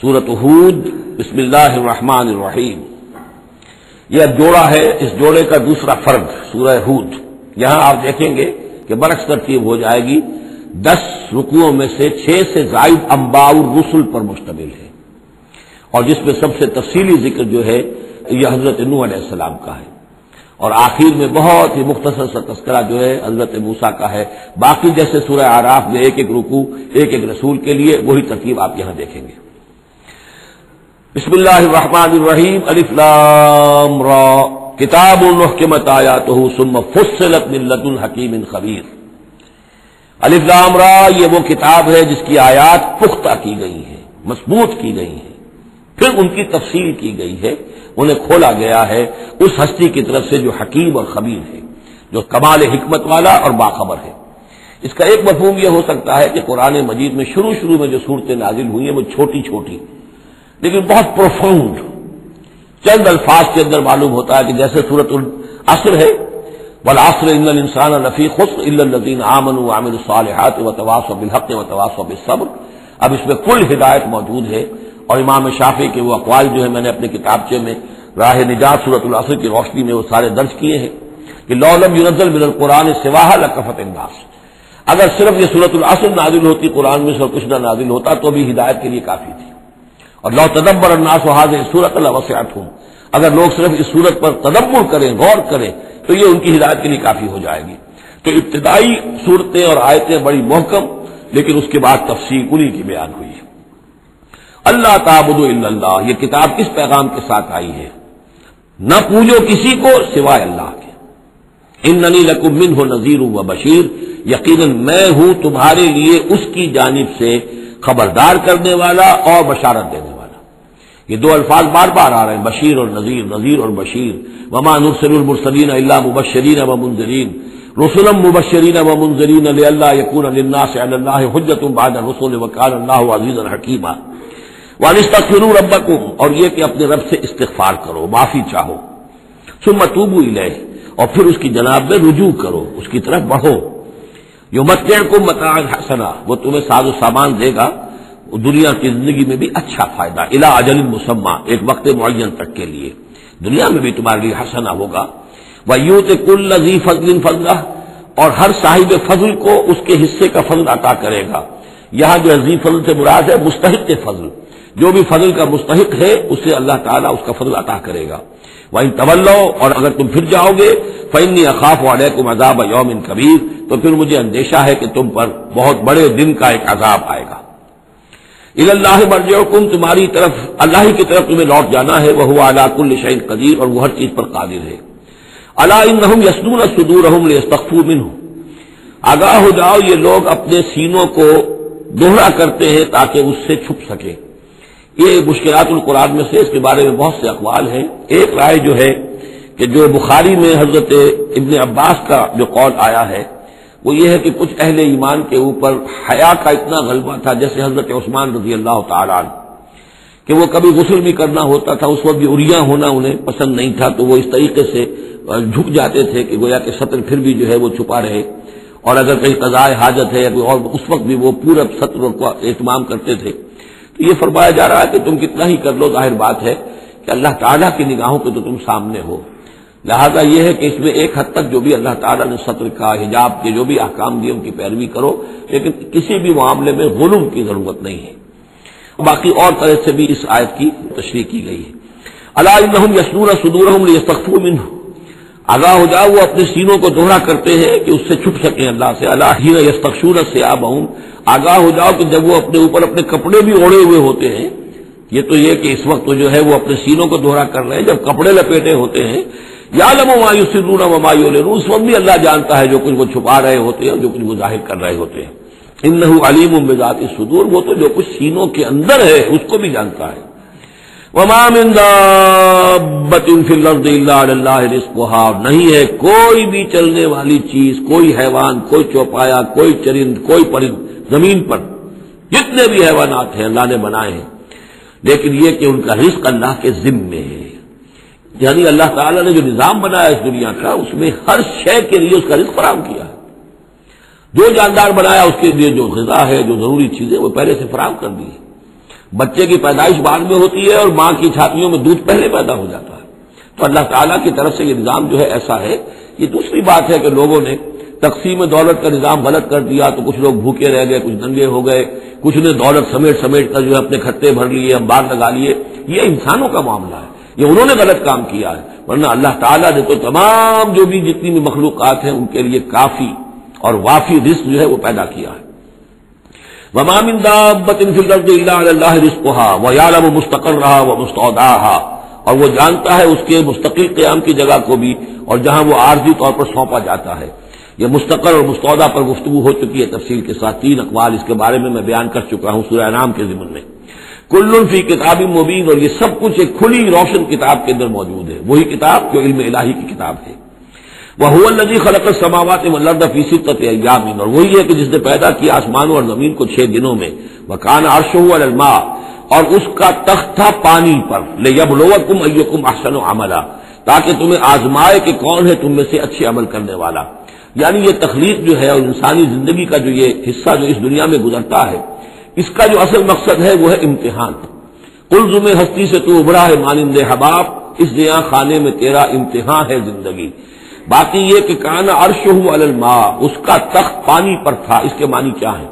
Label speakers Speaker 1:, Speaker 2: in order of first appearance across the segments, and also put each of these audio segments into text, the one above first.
Speaker 1: سورۃ ہود بسم اللہ الرحمن الرحیم. یہ اب جوڑا ہے، اس جوڑے کا دوسرا فرد سورہ ہود. یہاں آپ دیکھیں گے کہ برعکس ترتیب ہو جائے گی. 10 رکوعوں میں سے 6 سے زائد انباء الرسل پر مشتمل ہے، اور جس میں سب سے تفصیلی ذکر جو ہے یہ حضرت نوح علیہ السلام کا ہے، اور آخر میں بہت ہی مختصر سا تذکرہ جو ہے حضرت موسیٰ کا ہے. باقی جیسے سورہ اعراف میں ایک ایک رکوع ایک ایک رسول کے لیے، وہی ترتیب آپ یہاں دیکھیں گے. بسم اللہ الرحمن الرحیم. الف لام را کتاب احکمت آیاتہ ثم فصلت من لدن حکیم خبیر. الف لام را یہ وہ کتاب ہے جس کی آیات پختہ کی گئی ہیں، مضبوط کی گئی ہیں، پھر ان کی تفصیل کی گئی ہے، انہیں کھولا گیا ہے اس ہستی کی طرف سے جو حکیم اور خبیر ہے، جو کمال حکمت والا اور باخبر ہے. اس کا ایک مفہوم یہ ہو سکتا ہے کہ قرآن مجید میں شروع میں جو صورتیں نازل ہوئی ہیں وہ چھوٹی چھوٹی لیکن بہت پروفاؤنڈ، چند الفاظ کے اندر معلوم ہوتا ہے کہ جیسے سورۃ العصر ہے، والعصر ان الانسان لفی خسر الا الذین آمنوا وعملوا الصالحات وتواصوا بالحق وتواصوا بالصبر. اب اس میں کل ہدایت موجود ہے، اور امام شافعی کے وہ اقوال جو ہے میں نے اپنے کتابچے میں راہ نجات سورۃ العصر کی روشنی میں وہ سارے درج کیے ہیں کہ لو لم ينزل من القرآن سواها لکفت الناس. اگر صرف یہ سورۃ العصر نازل ہوتی قرآن میں سے اور کچھ نہ نازل ہوتا تو بھی ہدایت کے لیے کافی تھی. اور لو تدبر الناس هذه السورۃ لوسعتهم، اگر لوگ صرف اس سورت پر تدبر کریں، غور کریں، تو یہ ان کی ہدایت کے لیے کافی ہو جائے گی. تو ابتدائی صورتیں اور آیتیں بڑی محکم، لیکن اس کے بعد تفصیل انہی کی بیان ہوئی ہے. اللہ تعبدوا الا اللہ، یہ کتاب کس پیغام کے ساتھ آئی ہے؟ نہ پوجو کسی کو سوائے اللہ کے. اننی لکم منہ نذیر و بشیر، یقیناً میں ہوں تمہارے لیے اس کی جانب سے خبردار کرنے والا اور بشارت دینے والا. یہ دو الفاظ بار بار آ رہے ہیں، بشیر اور نذیر، نذیر اور بشیر. وما نرسل المرسلین الا مبشرین ومنذرین، رسلا مبشرین ومنذرین لئلا یکون للناس علی اللہ حجۃ بعد الرسل وکان اللہ عزیزا حکیما. وان استغفروا ربکم، اور یہ کہ اپنے رب سے استغفار کرو، معافی چاہو. ثم توبوا الیہ، اور پھر اس کی جناب میں رجوع کرو، اس کی طرف بڑھو. یمتعکم متاعا حسنا، وہ تمہیں ساز و سامان دے گا دنیا کی زندگی میں بھی اچھا فائدہ، الی اجل مسمى، ایک وقت معین تک کے لیے، دنیا میں بھی تمہارے لیے حسنا ہوگا. ویؤت کل ذی فضل فضلہ، اور ہر صاحب فضل کو اس کے حصے کا فضل عطا کرے گا. یہاں جو ذی فضل سے مراد ہے مستحق فضل، جو بھی فضل کا مستحق ہے اسے اللہ تعالیٰ اس کا فضل عطا کرے گا. وَإِن تَوَلَّوْا، اور اگر تم پھر جاؤ گے، فَإِنِّي أَخَافُ عَلَيْكُمْ عَذَابَ يَوْمٍ كَبِيرٍ، تو پھر مجھے اندیشہ ہے کہ تم پر بہت بڑے دن کا ایک عذاب آئے گا. إِلَى اللَّهِ مَرْجِعُكُمْ، تمہاری طرف اللہ ہی کی طرف تمہیں لوٹ جانا ہے. وَهُوَ عَلَى كُلِّ شَيْءٍ قَدِيرٌ، اور وہ ہر چیز پر قادر ہے. أَلَا إِنَّهُمْ يَثْنُونَ صُدُورَهُمْ لِيَسْتَخْفُوا مِنْهُ، آگاہ ہو جاؤ یہ لوگ اپنے سینوں کو دوہرا کرتے ہیں تاکہ اس سے چھپ سکیں. یہ مشکلات القرآن میں سے اس کے بارے میں بہت سے اقوال ہیں. ایک رائے جو ہے کہ جو بخاری میں حضرت ابن عباس کا جو قول آیا ہے وہ یہ ہے کہ کچھ اہل ایمان کے اوپر حیا کا اتنا غلبہ تھا، جیسے حضرت عثمان رضی اللہ تعالیٰ عنہ، کہ وہ کبھی غسل بھی کرنا ہوتا تھا، اس وقت بھی عریاں ہونا انہیں پسند نہیں تھا، تو وہ اس طریقے سے جھک جاتے تھے کہ گویا کہ سطر پھر بھی جو ہے وہ چھپا رہے، اور اگر کہیں قضاء حاجت ہے یا کوئی اور، اس وقت بھی وہ پورا سطر کو اہتمام کرتے تھے. تو یہ فرمایا جا رہا ہے کہ تم کتنا ہی کر لو، ظاہر بات ہے کہ اللہ تعالیٰ کی نگاہوں کے تو تم سامنے ہو. لہذا یہ ہے کہ اس میں ایک حد تک جو بھی اللہ تعالیٰ نے سطر کا، حجاب کے جو بھی احکام دیے ان کی پیروی کرو، لیکن کسی بھی معاملے میں غلو کی ضرورت نہیں ہے. باقی اور طرح سے بھی اس آیت کی تشریح کی گئی ہے. الا انہم یثنون صدورہم لیستخفوا منہ، آگاہ ہو جاؤ وہ اپنے سینوں کو دوہرا کرتے ہیں کہ اس سے چھپ سکیں اللہ سے. الا حین یستغشون ثیابہم، آگاہ ہو جاؤ کہ جب وہ اپنے اوپر اپنے کپڑے بھی اوڑھے ہوئے ہوتے ہیں. یہ تو یہ کہ اس وقت جو ہے وہ اپنے سینوں کو دوہرا کر رہے ہیں، جب کپڑے لپیٹے ہوتے ہیں. یعلم ما یسرون وما یعلنون، اس وقت بھی اللہ جانتا ہے جو کچھ وہ چھپا رہے ہوتے ہیں اور جو کچھ وہ ظاہر کر رہے ہوتے ہیں. انہ علیم بذات الصدور، وہ تو جو کچھ سینوں کے اندر ہے اس کو بھی جانتا ہے. وما من دابۃ فی الارض الا علی اللہ رزقها، نہیں ہے کوئی بھی چلنے والی چیز، کوئی حیوان، کوئی چوپایا، کوئی چرند، کوئی پرند زمین پر جتنے بھی حیوانات ہیں اللہ نے بنائے ہیں، لیکن یہ کہ ان کا رزق اللہ کے ذمے ہے. یعنی اللہ تعالیٰ نے جو نظام بنایا اس دنیا کا، اس میں ہر شے کے لیے اس کا رزق فراہم کیا ہے. جو جاندار بنایا اس کے لیے جو غذا ہے، جو ضروری چیزیں وہ پہلے سے فراہم کر دی ہے. بچے کی پیدائش بعد میں ہوتی ہے اور ماں کی چھاتیوں میں دودھ پہلے پیدا ہو جاتا ہے. تو اللہ تعالیٰ کی طرف سے یہ نظام جو ہے ایسا ہے. یہ دوسری بات ہے کہ لوگوں نے تقسیم دولت کا نظام غلط کر دیا تو کچھ لوگ بھوکے رہ گئے, کچھ ننگے ہو گئے, کچھ نے دولت سمیٹ کر جو ہے اپنے کھتے بھر لیے, انبار لگا لیے. یہ انسانوں کا معاملہ ہے, یہ انہوں نے غلط کام کیا ہے. ورنہ اللہ تعالیٰ نے تو تمام جو بھی جتنی بھی مخلوقات ہیں ان کے لیے کافی اور وافی رزق جو ہے وہ پیدا کیا ہے. وما من دابۃ فی الارض الا علی اللہ رزقها ویعلم مستقرها ومستودعها, اور وہ جانتا ہے اس کے مستقل قیام کی جگہ کو بھی اور جہاں وہ عارضی طور پر سونپا جاتا ہے. یہ مستقر اور مستودع پر گفتگو ہو چکی ہے تفصیل کے ساتھ. 3 اقوال اس کے بارے میں بیان کر چکا ہوں سورہ انعام کے ضمن میں. کل فی کتاب مبین, اور یہ سب کچھ ایک کھلی روشن کتاب کے اندر موجود ہے, وہی کتاب جو علم الہی کی کتاب ہے. وَهُوَ الَّذِي خَلَقَ السَّمَاوَاتِ وَالْأَرْضَ فِي سِتَّةِ أَيَّامٍ, اور وہی ہے کہ جس نے پیدا کیا آسمانوں اور زمین کو 6 دنوں میں. وَكَانَ عَرْشُهُ عَلَى الْمَاءِ, اور اس کا تخت تھا پانی پر. لِيَبْلُوَكُمْ أَيُّكُمْ أَحْسَنُ عَمَلًا, تاکہ تمہیں آزمائے کہ کون ہے تم میں سے اچھے عمل کرنے والا. یعنی یہ تخلیق جو ہے اور انسانی زندگی کا جو یہ حصہ جو اس دنیا میں گزرتا ہے, اس کا جو اصل مقصد ہے وہ ہے امتحان. قلزم ہستی سے تو ابھرا ہے مانند حباب, اس دنیا خانے میں تیرا امتحان ہے زندگی. باقی یہ کہ کان عرشہ علی الماء, اس کا تخت پانی پر تھا, اس کے معنی کیا ہے؟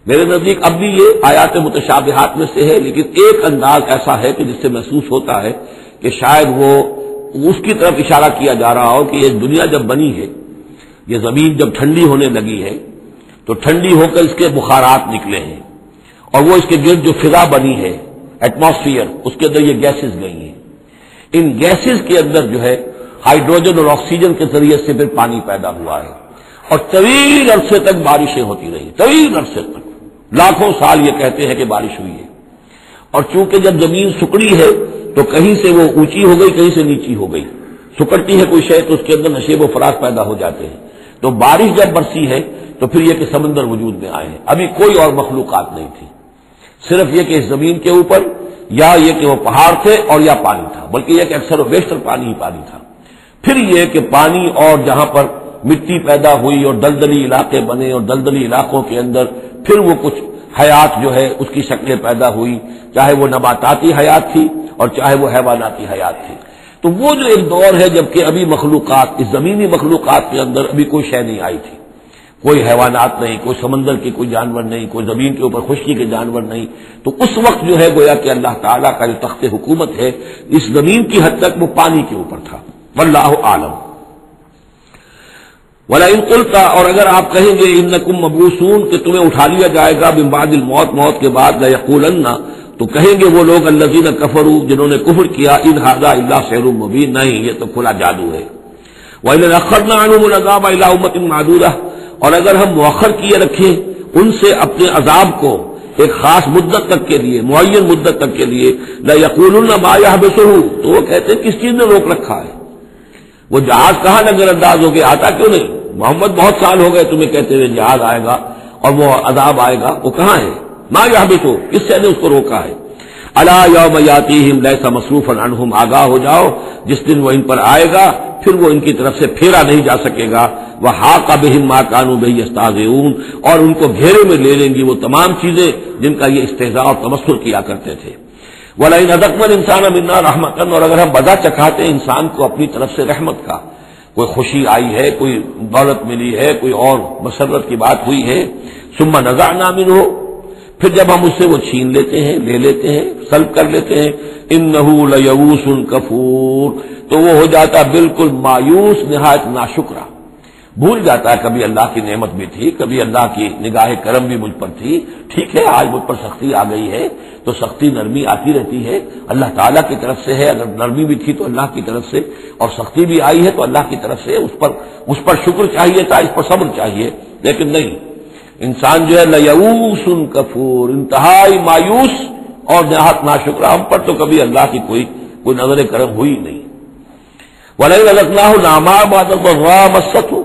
Speaker 1: میرے نزدیک اب بھی یہ آیات متشابہات میں سے ہے, لیکن ایک انداز ایسا ہے کہ جس سے محسوس ہوتا ہے کہ شاید وہ اس کی طرف اشارہ کیا جا رہا ہو کہ یہ دنیا جب بنی ہے, یہ زمین جب ٹھنڈی ہونے لگی ہے تو ٹھنڈی ہو کر اس کے بخارات نکلے ہیں, اور وہ اس کے گرد جو فضا بنی ہے ایٹماسفیئر, اس کے اندر یہ گیسز گئی ہیں. ان گیسز کے اندر جو ہے ہائیڈروجن اور آکسیجن کے ذریعے سے پھر پانی پیدا ہوا ہے, اور طویل عرصے تک بارشیں ہوتی رہی, طویل عرصے تک, لاکھوں سال یہ کہتے ہیں کہ بارش ہوئی ہے. اور چونکہ جب زمین سکڑی ہے تو کہیں سے وہ اونچی ہو گئی, کہیں سے نیچی ہو گئی. سکڑتی ہے کوئی شے تو اس کے اندر نشیب و فراز پیدا ہو جاتے ہیں. تو بارش جب برسی ہے تو پھر یہ کہ سمندر وجود میں آئے ہیں. ابھی کوئی اور مخلوقات نہیں تھی, صرف یہ کہ اس زمین کے اوپر یا یہ کہ وہ پہاڑ تھے اور یا پانی تھا, بلکہ یہ کہ اکثر و بیشتر پانی ہی پانی تھا. پھر یہ کہ پانی اور جہاں پر مٹی پیدا ہوئی اور دلدلی علاقے بنے, اور دلدلی علاقوں کے اندر پھر وہ کچھ حیات جو ہے اس کی شکلیں پیدا ہوئی, چاہے وہ نباتاتی حیات تھی اور چاہے وہ حیواناتی حیات تھی. تو وہ جو ایک دور ہے جبکہ ابھی مخلوقات, اس زمینی مخلوقات کے اندر ابھی کوئی شے نہیں آئی تھی, کوئی حیوانات نہیں, کوئی سمندر کے کوئی جانور نہیں, کوئی زمین کے اوپر خشکی کے جانور نہیں. تو اس وقت جو ہے گویا کہ اللہ تعالیٰ کا جو تخت حکومت ہے اس زمین کی حد تک وہ پانی کے اوپر تھا. واللہ عالم. وَلَئِن قُلْتَ, اور اگر آپ کہیں گے انکم مبعوثون, کہ تمہیں اٹھا لیا جائے گا من بعد الموت, موت کے بعد, لَيَقُولَنَّ, تو کہیں گے وہ لوگ الذین کفروا, جنہوں نے کفر کیا, ان ھذا الا سحر مبین, نہیں یہ تو کھلا جادو ہے. وَإِنْ أَخَّرْنَا عَنْهُمُ الْعَذَابَ إِلَىٰ أُمَّةٍ مَّعْدُودَةٍ, اور اگر ہم مؤخر کیے رکھیں ان سے اپنے عذاب کو ایک خاص مدت تک کے لیے, معین مدت تک کے لیے, لَيَقُولُنَّ مَا يَحْبِسُهُ, تو وہ کہتے ہیں کس چیز نے روک رکھا ہے, وہ جہاز کہاں نظر انداز ہو گیا, آتا کیوں نہیں؟ محمد بہت سال ہو گئے تمہیں کہتے ہوئے جہاز آئے گا اور وہ عذاب آئے گا, وہ کہاں ہے؟ ما یحبسو, کس سے نے اس کو روکا ہے؟ الا یوم یاتیہم لیس مصروفا عنہم, آگاہ ہو جاؤ جس دن وہ ان پر آئے گا پھر وہ ان کی طرف سے پھیرا نہیں جا سکے گا. وحاق بہم ما کانوا بہ یستہزئون, اور ان کو گھیرے میں لے لیں گی وہ تمام چیزیں جن کا یہ استہزاء اور تمسخر کیا کرتے تھے. وَلَئِنْ أَذَقْنَا الْإِنسَانَ مِنَّا رَحْمَةً, اور اگر ہم مزہ چکھاتے انسان کو اپنی طرف سے رحمت کا, کوئی خوشی آئی ہے, کوئی دولت ملی ہے, کوئی اور مسرت کی بات ہوئی ہے, ثُمَّ نَزَعْنَا مِنْهُ, پھر جب ہم اس سے وہ چھین لیتے ہیں, لے لیتے ہیں, سلب کر لیتے ہیں, إِنَّهُ لَيَئُوسٌ كَفُورٌ, تو وہ ہو جاتا بالکل مایوس, نہایت ناشکرا, بھول جاتا ہے کبھی اللہ کی نعمت بھی تھی, کبھی اللہ کی نگاہ کرم بھی مجھ پر تھی, ٹھیک ہے آج مجھ پر سختی آ گئی ہے تو سختی نرمی آتی رہتی ہے, اللہ تعالیٰ کی طرف سے ہے, اگر نرمی بھی تھی تو اللہ کی طرف سے, اور سختی بھی آئی ہے تو اللہ کی طرف سے, اس پر شکر چاہیے تھا, اس پر صبر چاہیے. لیکن نہیں, انسان جو ہے لیئوس کفور, انتہائی مایوس اور نہایت ناشکرا, ہم پر تو کبھی اللہ کی کوئی نظر کرم ہوئی نہیں. وَلَئِنْ أَذَقْنَاهُ نَعْمَاءَ بَعْدَ ضَرَّاءَ مَسَّتْهُ,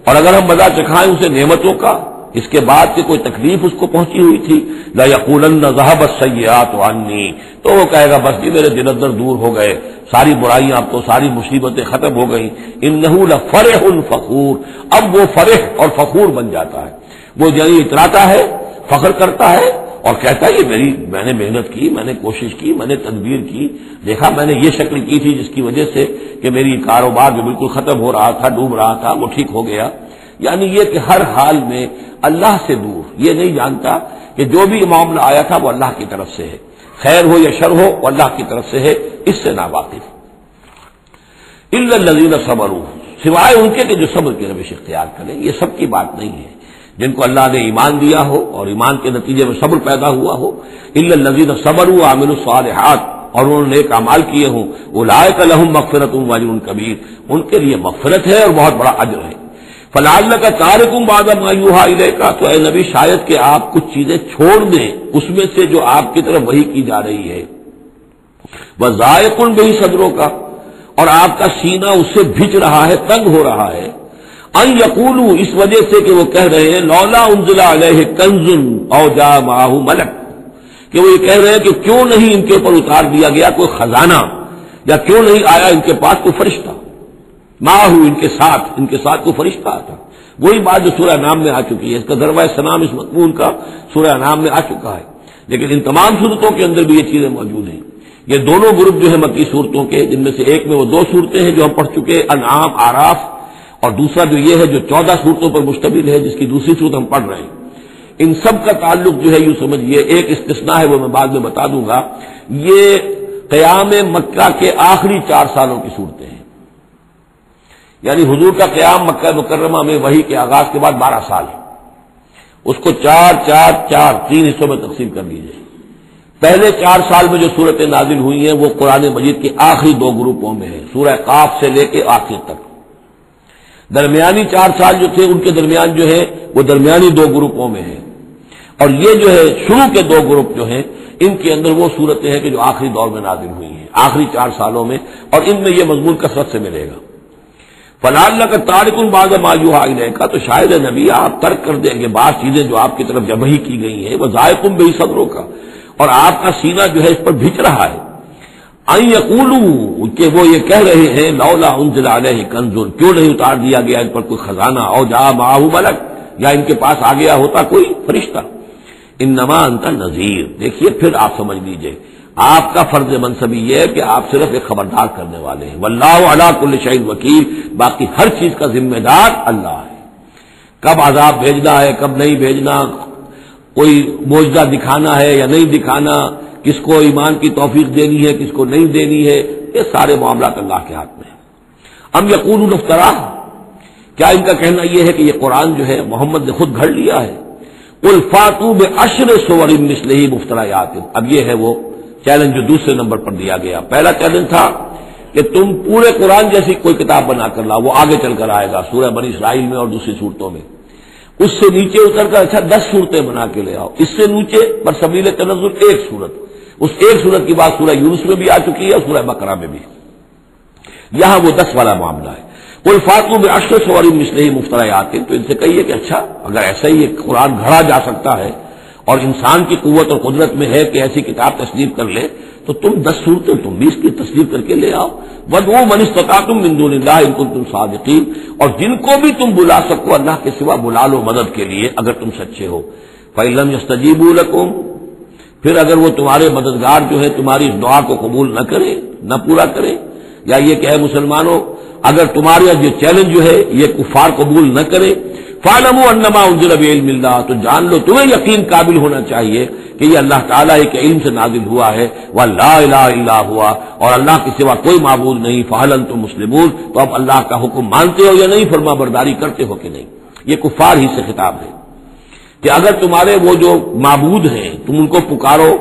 Speaker 1: اور اگر ہم مزہ چکھائیں اسے نعمتوں کا اس کے بعد کہ کوئی تکلیف اس کو پہنچی ہوئی تھی, لَيَقُولَنَّ ذَهَبَ السَّيِّئَاتُ عَنِّي, تو وہ کہے گا بس جی میرے دل اندر دور ہو گئے, ساری برائیاں اب تو, ساری مصیبتیں ختم ہو گئیں. إِنَّهُ لَفَرِحٌ فَخُورٌ, اب وہ فرح اور فخور بن جاتا ہے, وہ یعنی اتراتا ہے, فخر کرتا ہے اور کہتا ہے میں نے محنت کی، میں نے کوشش کی، میں نے تدبیر کی، دیکھا میں نے یہ شکل کی تھی جس کی وجہ سے کہ میری کاروبار جو بالکل ختم ہو رہا تھا، ڈوب رہا تھا، وہ ٹھیک ہو گیا. یعنی یہ کہ ہر حال میں اللہ سے دور، یہ نہیں جانتا کہ جو بھی معاملہ آیا تھا وہ اللہ کی طرف سے ہے، خیر ہو یا شر ہو وہ اللہ کی طرف سے ہے، اس سے ناواقف. الا الذین صبروا، سوائے ان کے کہ جو صبر کی روش اختیار کریں. یہ سب کی بات نہیں ہے، جن کو اللہ نے ایمان دیا ہو اور ایمان کے نتیجے میں صبر پیدا ہوا ہو. الا الذین صبروا وعملوا الصالحات، اور انہوں نے نیک اعمال کیے ہوں. اولئک لهم مغفرۃ واجر کبیر، ان کے لیے مغفرت ہے اور بہت بڑا اجر ہے. فلعلک تارک بعض ما یوحی الیک، تو اے نبی شاید کہ آپ کچھ چیزیں چھوڑ دیں اس میں سے جو آپ کی طرف وحی کی جا رہی ہے. وضائق بہ صدرک، اور آپ کا سینہ اس سے بھچ رہا ہے، تنگ ہو رہا ہے. ان یقولوا، اس وجہ سے کہ وہ کہہ رہے ہیں لولا انزل علیہ کنز او جاء معہ ملک، کہ وہ یہ کہہ رہے ہیں کہ کیوں نہیں ان کے اوپر اتار دیا گیا کوئی خزانہ، یا کیوں نہیں آیا ان کے پاس کوئی فرشتہ. معہ، ان کے ساتھ کوئی فرشتہ آتا. وہی بات جو سورہ نام میں آ چکی ہے، اس کا ذروہ سلام اس مضمون کا سورہ نام میں آ چکا ہے. لیکن ان تمام صورتوں کے اندر بھی یہ چیزیں موجود ہیں. یہ دونوں گروپ جو ہے مکی صورتوں کے، جن میں سے ایک میں وہ 2 صورتیں ہیں جو ہم پڑھ چکے، انعام، اعراف، اور دوسرا جو یہ ہے جو 14 صورتوں پر مشتمل ہے جس کی دوسری صورت ہم پڑھ رہے ہیں. ان سب کا تعلق جو ہے یوں سمجھیے، ایک استثناء ہے وہ میں بعد میں بتا دوں گا، یہ قیام مکہ کے آخری 4 سالوں کی صورتیں ہیں. یعنی حضور کا قیام مکہ مکرمہ میں وحی کے آغاز کے بعد 12 سال ہے. اس کو 4 حصوں میں تقسیم کر لیجیے. پہلے 4 سال میں جو صورتیں نازل ہوئی ہیں وہ قرآن مجید کے آخری 2 گروپوں میں ہیں، سورہ قاف سے لے کے آخر تک. درمیانی 4 سال جو تھے ان کے درمیان جو ہے وہ درمیانی 2 گروپوں میں ہیں. اور یہ جو ہے شروع کے 2 گروپ جو ہیں ان کے اندر وہ صورتیں ہیں کہ جو آخری دور میں نازل ہوئی ہیں، آخری 4 سالوں میں، اور ان میں یہ مضمون کثرت سے ملے گا. فلعلک تارک بعض ما یوحی الیک، تو شاید نبی آپ ترک کر دیں گے بعض چیزیں جو آپ کی طرف وحی کی گئی ہیں. وضائق بہ صدرک، اور آپ کا سینہ جو ہے اس پر بھچ رہا ہے. ان یقولوا، کہ وہ یہ کہہ رہے ہیں لولا انزل علیہ کنز، کیوں نہیں اتار دیا گیا ان پر کوئی خزانہ، او جاء معہ ملک، یا ان کے پاس آ گیا ہوتا کوئی فرشتہ. انما انت نذیر، دیکھیے پھر آپ سمجھ لیجئے آپ کا فرض منصبی یہ ہے کہ آپ صرف ایک خبردار کرنے والے ہیں. واللہ علی کل شیء وکیل، باقی ہر چیز کا ذمہ دار اللہ ہے. کب عذاب بھیجنا ہے، کب نہیں بھیجنا، کوئی معجزہ دکھانا ہے یا نہیں دکھانا، کس کو ایمان کی توفیق دینی ہے، کس کو نہیں دینی ہے، یہ سارے معاملات اللہ کے ہاتھ میں ہیں. ام یقولون افترا، کیا ان کا کہنا یہ ہے کہ یہ قرآن جو ہے محمد نے خود گھڑ لیا ہے. قل فاتوا بعشر سور مثلہ مفتریات، اب یہ ہے وہ چیلنج جو دوسرے نمبر پر دیا گیا. پہلا چیلنج تھا کہ تم پورے قرآن جیسی کوئی کتاب بنا کر لاؤ، وہ آگے چل کر آئے گا سورہ بنی اسرائیل میں اور دوسری صورتوں میں. اس سے نیچے اتر کر اچھا 10 صورتیں بنا کے لے آؤ. اس سے نیچے پر سبیل تنزل 1 صورت، اس 1 صورت کی بات سورہ یونس میں بھی آ چکی ہے اور سورہ بقرہ میں بھی. یہاں وہ 10 والا معاملہ ہے. قل فاتوا بعشر سور مثلہ مفتریات، تو ان سے کہیے کہ اچھا اگر ایسا ہی قرآن گھڑا جا سکتا ہے اور انسان کی قوت اور قدرت میں ہے کہ ایسی کتاب تصنیف کر لے، تو تم 10 صورتیں تم بھی اس کی تصنیف کر کے لے آؤ. وادعوا من استطعتم من دون اللہ ان کنتم صادقین، اور جن کو بھی تم بلا سکو اللہ کے سوا بلا لو مدد کے لیے اگر تم سچے ہو. فإن لم يستجیبوا لکم، پھر اگر وہ تمہارے مددگار جو ہے تمہاری اس دعا کو قبول نہ کرے، نہ پورا کرے، یا یہ کہ اے مسلمانوں اگر تمہارا یہ چیلنج جو ہے یہ کفار قبول نہ کرے، فاعلموا انما انزل بعلم اللہ، تو جان لو تمہیں یقین قابل ہونا چاہیے کہ یہ اللہ تعالیٰ کے علم سے نازل ہوا ہے. وَلَا إِلَٰهَ إِلَّا هُوَ، اور اللہ کے سوا کوئی معبود نہیں. فَهَلْ أَنْتُمْ مُسْلِمُونَ، تو اب اللہ کا حکم مانتے ہو یا نہیں، فرما برداری کرتے ہو کہ نہیں. یہ کفار ہی سے خطاب ہے کہ اگر تمہارے وہ جو معبود ہیں تم ان کو پکارو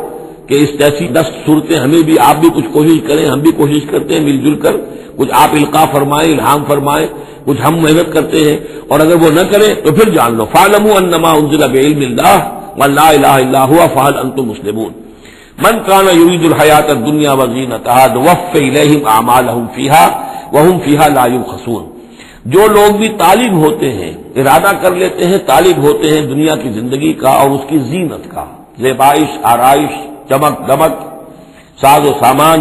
Speaker 1: کہ اس جیسی 10 صورتیں ہمیں بھی، آپ بھی کچھ کوشش کریں، ہم بھی کوشش کرتے ہیں مل جل کر، کچھ آپ القاء فرمائیں، الہام فرمائیں، کچھ ہم محنت کرتے ہیں، اور اگر وہ نہ کریں تو پھر جان لو فاعلموا انما انزل بعلم اللہ ولا الہ الا هو فهل انتم مسلمون. من كان يريد الحیاۃ الدنیا وزینتها نوفی الیہم اعمالهم فیہا وهم فیہا لا یبخسون. جو لوگ بھی طالب ہوتے ہیں، ارادہ کر لیتے ہیں، طالب ہوتے ہیں دنیا کی زندگی کا اور اس کی زینت کا، زیبائش، آرائش، چمک دمک، ساز و سامان،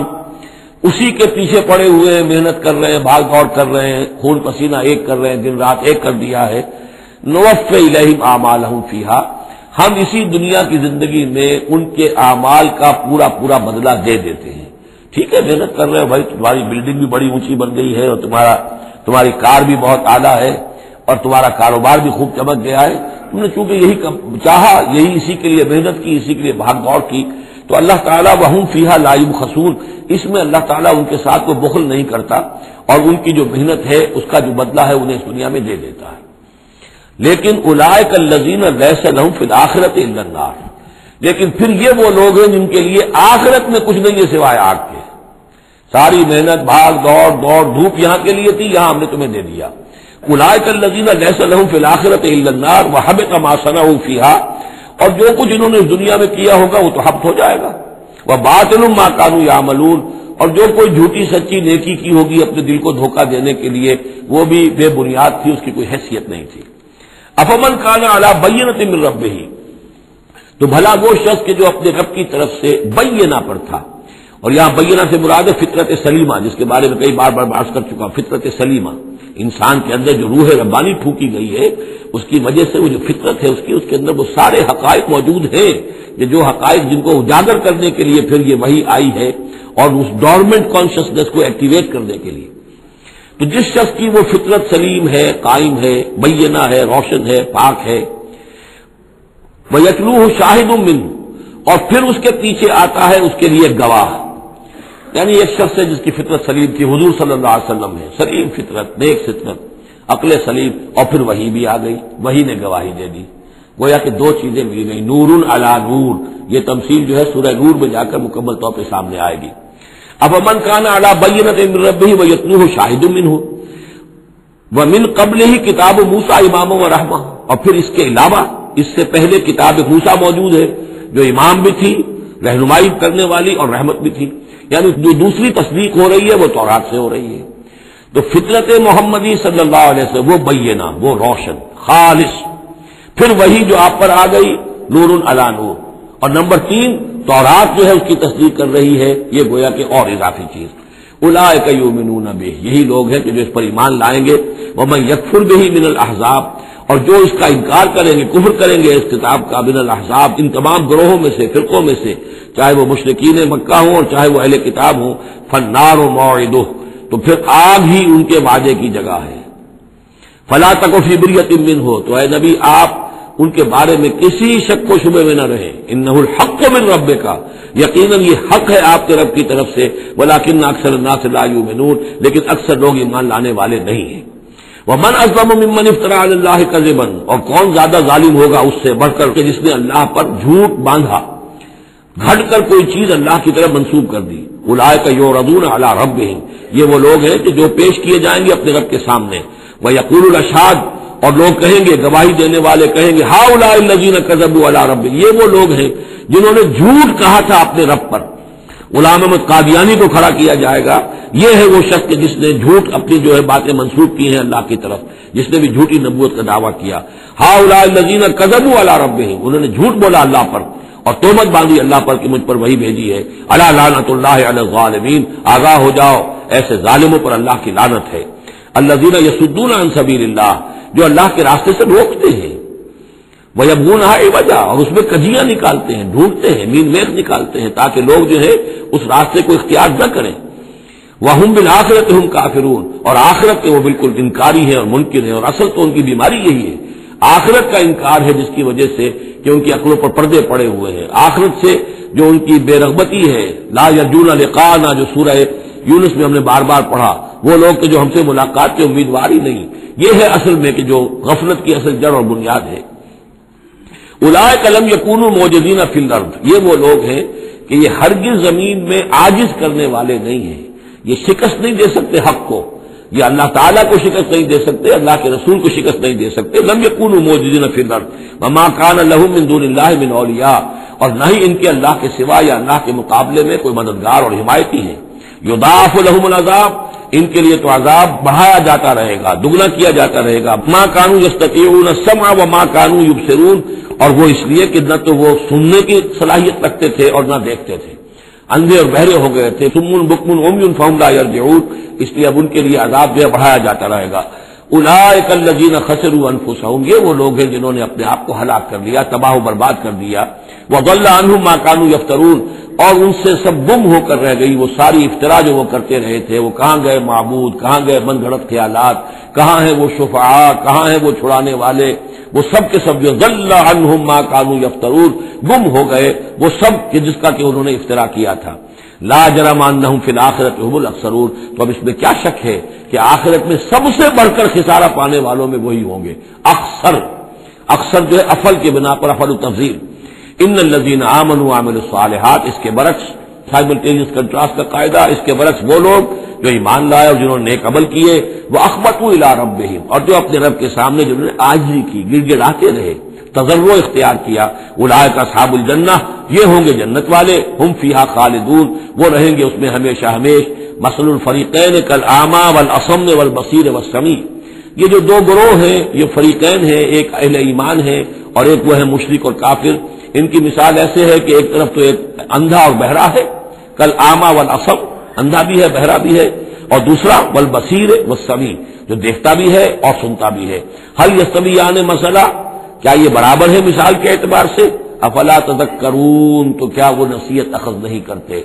Speaker 1: اسی کے پیچھے پڑے ہوئے ہیں، محنت کر رہے ہیں، بھاگ دوڑ کر رہے ہیں، خون پسینہ ایک کر رہے ہیں، دن رات ایک کر دیا ہے. نوفی الیہم اعمالهم فیہا، ہم اسی دنیا کی زندگی میں ان کے اعمال کا پورا پورا بدلہ دے دیتے ہیں. ٹھیک ہے محنت کر رہے ہو بھائی, تمہاری بلڈنگ بھی بڑی اونچی بن گئی ہے اور تمہاری کار بھی بہت اعلیٰ ہے اور تمہارا کاروبار بھی خوب چمک گیا ہے. تم نے چونکہ یہی چاہا, یہی اسی کے لیے محنت کی, اسی کے لیے بھاگ دوڑ کی, تو اللہ تعالیٰ وہم فیہا لا یبخسون, اس میں اللہ تعالیٰ ان کے ساتھ کوئی بخل نہیں کرتا اور ان کی جو محنت ہے اس کا جو بدلہ ہے انہیں اس دنیا میں دے دیتا ہے. لیکن اولئک الذین لیس لہم فی الآخرۃ الا النار, لیکن پھر یہ وہ لوگ ہیں جن کے لیے آخرت میں کچھ نہیں ہے سوائے آگ کے. ساری محنت بھاگ دوڑ دھوپ یہاں کے لیے تھی, یہاں ہم نے تمہیں دے دیا. اولئک الذین لیس لہم فی الآخرۃ الا النار وحبط ما صنعوا فیہا, اور جو کچھ انہوں نے اس دنیا میں کیا ہوگا وہ تو حبط ہو جائے گا. وباطل ما کانوا یعملون, اور جو کوئی جھوٹی سچی نیکی کی ہوگی اپنے دل کو دھوکہ دینے کے لیے وہ بھی بے بنیاد تھی, اس کی کوئی حیثیت نہیں تھی. افمن کان علی بینۃ من ربہ, تو بھلا وہ شخص کہ جو اپنے رب کی طرف سے بینہ پر تھا, اور یہاں بینہ سے مراد ہے فطرت سلیمہ, جس کے بارے میں کئی بار بحث کر چکا. فطرت سلیمہ انسان کے اندر جو روح ربانی پھونکی گئی ہے, اس کی وجہ سے وہ جو فطرت ہے اس کے اندر وہ سارے حقائق موجود ہیں, کہ جو حقائق جن کو اجاگر کرنے کے لیے پھر یہ وحی آئی ہے اور اس ڈورمنٹ کانشسنس کو ایکٹیویٹ کرنے کے لیے. تو جس شخص کی وہ فطرت سلیم ہے, قائم ہے, بینہ ہے, روشن ہے, پاک ہے, وَيَتْلُوهُ شَاهِدٌ مِّنْهُ, اور پھر اس کے پیچھے آتا ہے اس کے لیے گواہ. یعنی ایک شخص ہے جس کی فطرت سلیم تھی, حضور صلی اللہ علیہ وسلم ہے, سلیم فطرت, نیک فطرت, عقل سلیم, اور پھر وحی بھی آ گئی, وحی نے گواہی دے دی. گویا کہ دو چیزیں مل گئی, نور علی نور. یہ تمثیل جو ہے سورہ نور میں جا کر مکمل طور پہ سامنے آئے گی. افمن کان علی بینۃ من ربہ ویتلوہ شاہد منہ ومن قبلہ کتاب موسیٰ اماما ورحمہ, اور پھر اس کے علاوہ اس سے پہلے کتاب موسیٰ موجود ہے جو امام بھی تھی, رہنمائی کرنے والی, اور رحمت بھی تھی. یعنی جو دوسری تصدیق ہو رہی ہے وہ تورات سے ہو رہی ہے. تو فطرت محمدی صلی اللہ علیہ وسلم وہ بینہ, وہ روشن خالص. پھر وہی جو آپ پر آ گئی نور علی نور, اور نمبر 3 تورات جو ہے اس کی تصدیق کر رہی ہے, یہ گویا کہ اور اضافی چیز. اولئک یؤمنون بہ, یہی لوگ ہیں کہ جو اس پر ایمان لائیں گے. ومن یکفر بہ من الاحزاب, اور جو اس کا انکار کریں گے, کفر کریں گے اس کتاب کا, من الاحزاب, ان تمام گروہوں میں سے, فرقوں میں سے, چاہے وہ مشرکین مکہ ہوں اور چاہے وہ اہل کتاب ہوں, فالنار موعدہ, تو پھر آگ ہی ان کے وعدے کی جگہ ہے. فلا تک فی مریۃ منہ, تو اے نبی آپ ان کے بارے میں کسی شک و شبے میں نہ رہیں. انہ الحق من ربک, یقیناً یہ حق ہے آپ کے رب کی طرف سے. ولکن اکثر الناس لا یؤمنون, لیکن اکثر لوگ ایمان لانے والے نہیں ہیں. ومن اظلم ممن افترى على الله كذبا, اور کون زیادہ ظالم ہوگا اس سے بڑھ کر کہ جس نے اللہ پر جھوٹ باندھا, گھٹ کر کوئی چیز اللہ کی طرف منسوب کر دی. اولئک یعرضون علی ربهم, یہ وہ لوگ ہیں کہ جو پیش کیے جائیں گے اپنے رب کے سامنے. ویقول الاشہاد, اور لوگ کہیں گے, گواہی دینے والے کہیں گے, ہؤلاء الذین کذبوا علی ربهم, یہ وہ لوگ ہیں جنہوں نے جھوٹ کہا تھا اپنے رب پر. غلام احمد قادیانی کو کھڑا کیا جائے گا, یہ ہے وہ شخص جس نے جھوٹ اپنی جو ہے باتیں منسوب کی ہیں اللہ کی طرف, جس نے بھی جھوٹی نبوت کا دعویٰ کیا. ہؤلاء الذین کذبوا علی ربهم, انہوں نے جھوٹ بولا اللہ پر اور تہمت باندھی اللہ پر کہ مجھ پر وہی بھیجی ہے. الا لعنۃ اللہ علی الظالمین, آگاہ ہو جاؤ ایسے ظالموں پر اللہ کی لعنت ہے. الذین یصدون عن سبیل اللہ, جو اللہ کے راستے سے روکتے ہیں. وَيَبْغُونَهَا عِوَجًا, اور اس میں کجیاں نکالتے ہیں, ڈھونڈتے ہیں, مین میخ نکالتے ہیں تاکہ لوگ جو ہے اس راستے کو اختیار نہ کریں. وَهُمْ بِالْآخِرَةِ هُمْ كَافِرُونَ, اور آخرت کے وہ بالکل انکاری ہیں اور منکر ہیں, اور اصل تو ان کی بیماری یہی ہے, آخرت کا انکار ہے, جس کی وجہ سے کہ ان کی عقلوں پر پردے پڑے ہوئے ہیں. آخرت سے جو ان کی بے رغبتی ہے, لا یرجون لقاءنا, جو سورہ یونس میں ہم نے بار بار پڑھا, وہ لوگ کہ جو ہم سے ملاقات کے امیدوار ہی نہیں, یہ ہے اصل میں کہ جو غفلت کی اصل جڑ اور بنیاد ہے. اولئک لم یکونوا معجزین فی الارض, یہ وہ لوگ ہیں کہ یہ ہرگز زمین میں عاجز کرنے والے نہیں ہیں, یہ شکست نہیں دے سکتے حق کو, یہ اللہ تعالیٰ کو شکست نہیں دے سکتے, اللہ کے رسول کو شکست نہیں دے سکتے. لم یکونوا معجزین فی الارض وما کان لهم من دون اللہ من اولیاء, اور نہ ہی ان کے اللہ کے سوا یا اللہ کے مقابلے میں کوئی مددگار اور حمایتی ہے. یضاعف لهم العذاب, ان کے لیے تو عذاب بڑھایا جاتا رہے گا, دگنا کیا جاتا رہے گا. ما كانوا يستطيعون السمع وما كانوا يبصرون, اور وہ اس لیے کہ نہ تو وہ سننے کی صلاحیت رکھتے تھے اور نہ دیکھتے تھے, اندھے اور بہرے ہو گئے تھے. صم بکم عمی فهم لا يرجعون, اس لیے اب ان کے لیے عذاب جو ہے بڑھایا جاتا رہے گا. اولئک الذین خسروا انفسهم، یہ وہ لوگ ہیں جنہوں نے اپنے آپ کو ہلاک کر لیا، تباہ و برباد کر دیا. وضل عنہم ما كانوا یفترون، اور ان سے سب گم ہو کر رہ گئی وہ ساری افطرا جو وہ کرتے رہے تھے. وہ کہاں گئے معبود، کہاں گئے من گھڑت خیالات، کہاں ہیں وہ شفعاء، کہاں ہیں وہ چھڑانے والے، وہ سب کے سب جو ضل عنہم ما كانوا یفترون، گم ہو گئے وہ سب کہ جس کا کہ انہوں نے افطرا کیا تھا. لا جرم انہم فی الآخرۃ هم الاخسرون، تو اب اس میں کیا شک ہے کہ آخرت میں سب سے بڑھ کر خسارہ پانے والوں میں وہی ہوں گے. اخسر، اکثر جو ہے افل کے بنا پر افل التفضیل. ان الذین آمنوا وعملوا الصالحات، اس کے برعکس سائملٹینیس کنٹراسٹ کا قاعدہ، اس کے برعکس وہ لوگ جو ایمان لائے اور جنہوں نے نیک عمل کیے، وہ اخبتوا الی ربہم، اور جو اپنے رب کے سامنے جنہوں نے عاجزی کی، گڑ گڑاتے رہے، تضرع اختیار کیا. اولئک اصحاب الجنہ، یہ ہوں گے جنت والے، ہم فیہا خالدون، وہ رہیں گے اس میں ہمیشہ ہمیش. مثل الفریقین کالاعمی والاصم والبصیر والسمیع، یہ جو دو گروہ ہیں، یہ فریقین ہیں، ایک اہل ایمان ہے اور ایک وہ ہے مشرک اور کافر. ان کی مثال ایسے ہے کہ ایک طرف تو ایک اندھا اور بہرا ہے، کالاعمی والاصم، اندھا بھی ہے بہرا بھی ہے، اور دوسرا والبصیر والسمیع، جو دیکھتا بھی ہے اور سنتا بھی ہے. هل یستویان مثلا، کیا یہ برابر ہے مثال کے اعتبار سے؟ افلا تذکرون، تو کیا وہ نصیحت اخذ نہیں کرتے؟